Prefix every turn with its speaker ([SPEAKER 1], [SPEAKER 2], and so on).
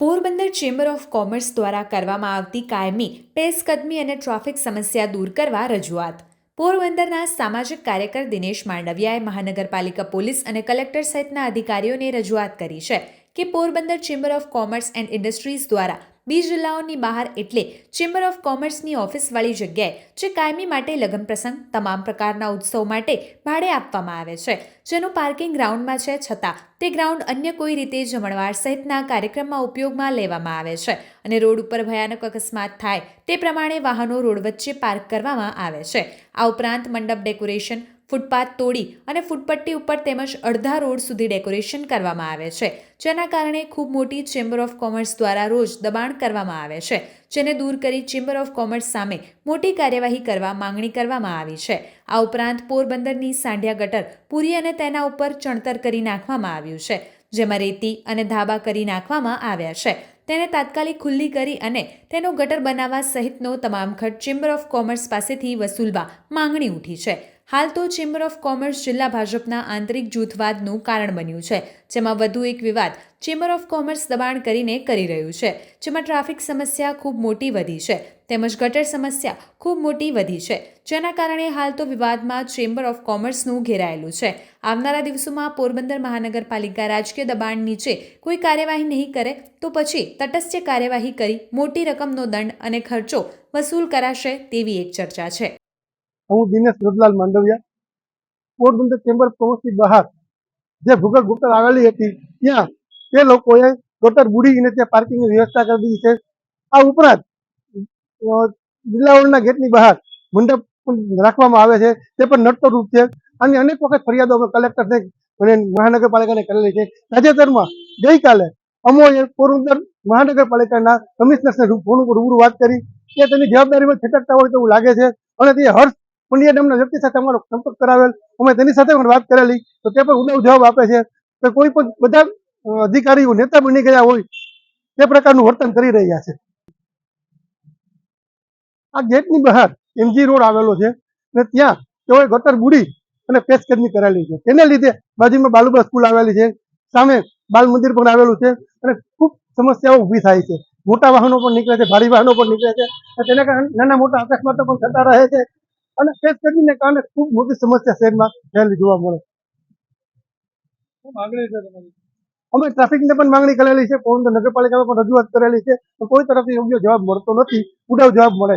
[SPEAKER 1] Porbandar chamber of commerce દ્વારા કરવામાં આવતી કાયમી પેશકદમી અને ટ્રાફિક સમસ્યા દૂર કરવા રજૂઆત. પોરબંદરના સામાજિક કાર્યકર દિનેશ માંડવિયાએ મહાનગરપાલિકા પોલીસ અને કલેક્ટર સહિતના અધિકારીઓને રજૂઆત કરી છે કે Porbandar chamber of commerce and industries દ્વારા 20 જિલ્લાઓની બહાર એટલે ચેમ્બર ઓફ કોમર્સની ઓફિસવાળી જગ્યાએ જે કાયમી માટે લગ્ન પ્રસંગ તમામ પ્રકારના ઉત્સવ માટે ભાડે આપવામાં આવે છે, જેનું પાર્કિંગ ગ્રાઉન્ડમાં છે, છતાં તે ગ્રાઉન્ડ અન્ય કોઈ રીતે જમણવાર સહિતના કાર્યક્રમમાં ઉપયોગમાં લેવામાં આવે છે અને રોડ ઉપર ભયાનક અકસ્માત થાય તે પ્રમાણે વાહનો રોડ વચ્ચે પાર્ક કરવામાં આવે છે. આ ઉપરાંત મંડપ ડેકોરેશન, ફૂટપાથ તોડી અને ફૂટપટ્ટી ઉપર તેમજ અડધા રોડ સુધી ડેકોરેશન કરવામાં આવે છે, જેના કારણે ખૂબ મોટી ચેમ્બર ઓફ કોમર્સ દ્વારા રોજ દબાણ કરવામાં આવે છે, જેને દૂર કરી ચેમ્બર ઓફ કોમર્સ સામે મોટી કાર્યવાહી કરવા માંગણી કરવામાં આવી છે. આ ઉપરાંત પોરબંદરની સાંઢિયા ગટર પૂરી અને તેના ઉપર ચણતર કરી નાખવામાં આવ્યું છે, જેમાં રેતી અને ધાબા કરી નાખવામાં આવ્યા છે. તેને તાત્કાલિક ખુલ્લી કરી અને તેનો ગટર બનાવવા સહિતનો તમામ ખર્ચ ચેમ્બર ઓફ કોમર્સ પાસેથી વસૂલવા માંગણી ઉઠી છે. હાલ તો ચેમ્બર ઓફ કોમર્સ જિલ્લા ભાજપના આંતરિક જૂથવાદનું કારણ બન્યું છે, જેમાં વધુ એક વિવાદ ચેમ્બર ઓફ કોમર્સ દબાણ કરીને કરી રહ્યું છે, જેમાં ટ્રાફિક સમસ્યા ખૂબ મોટી વધી છે તેમજ ગટર સમસ્યા ખૂબ મોટી વધી છે, જેના કારણે હાલ તો વિવાદમાં ચેમ્બર ઓફ કોમર્સનું ઘેરાયેલું છે. આવનારા દિવસોમાં પોરબંદર મહાનગરપાલિકા રાજકીય દબાણ નીચે કોઈ કાર્યવાહી નહીં કરે તો પછી તટસ્થ કાર્યવાહી કરી મોટી રકમનો દંડ અને ખર્ચો વસૂલ કરાશે તેવી એક ચર્ચા છે.
[SPEAKER 2] હું દિનેશ રતલાલ માંડવિયા. પોરબંદર ચેમ્બર ઓફ કોમર્સની બહાર જે ભૂગર્ભ ગટર આવેલી હતી ત્યાં તે લોકોએ ગટર બુડીને ત્યાં પાર્કિંગની વ્યવસ્થા કરી દીધી છે. આ ઉપરાંત જિલ્લાઓના ગેટની બહાર મંડપ પણ રાખવામાં આવે છે, તે પણ નડતરરૂપ છે અને અનેક વખત ફરિયાદો અમે કલેક્ટરને અને મહાનગરપાલિકાને કરેલી છે. તાજેતરમાં ગઈકાલે અમોએ પોરબંદર મહાનગરપાલિકાના કમિશનરને ફોન ઉપર રૂબરૂ વાત કરી કે તેની જવાબદારીમાં છટકતા હોય તેવું લાગે છે અને તે હર્ષ પંડ્યા નામના વ્યક્તિ સાથે અમારો સંપર્ક કરાવેલ. અમે તેની સાથે પણ વાત કરેલી તો તે પણ ઉડાવ જવાબ આપે છે કે કોઈ પણ બધા અધિકારીઓ નેતા બની ગયા હોય તે પ્રકારનું વર્તન કરી રહ્યા છે. આ ગેટની બહાર એમજી રોડ આવેલો છે અને ત્યાં તેઓએ ગટર બુડી અને પેશકદમી કરેલી છે. તેને લીધે બાજુમાં બાલુબા સ્કૂલ આવેલી છે, સામે બાલ મંદિર પણ આવેલું છે અને ખૂબ સમસ્યાઓ ઊભી થાય છે. મોટા વાહનો પણ નીકળે છે, ભારી વાહનો પણ નીકળે છે અને તેના કારણે નાના મોટા અકસ્માતો પણ થતા રહે છે અને પેશકદમીને કારણે ખૂબ મોટી સમસ્યા શહેરમાં થયેલી જોવા મળે. અમે ટ્રાફિકને પણ માંગણી કરેલી છે, પોરબંદર નગરપાલિકામાં પણ રજૂઆત કરેલી છે, તો કોઈ તરફથી યોગ્ય જવાબ મળતો નથી, ઉડાવ જવાબ મળે છે.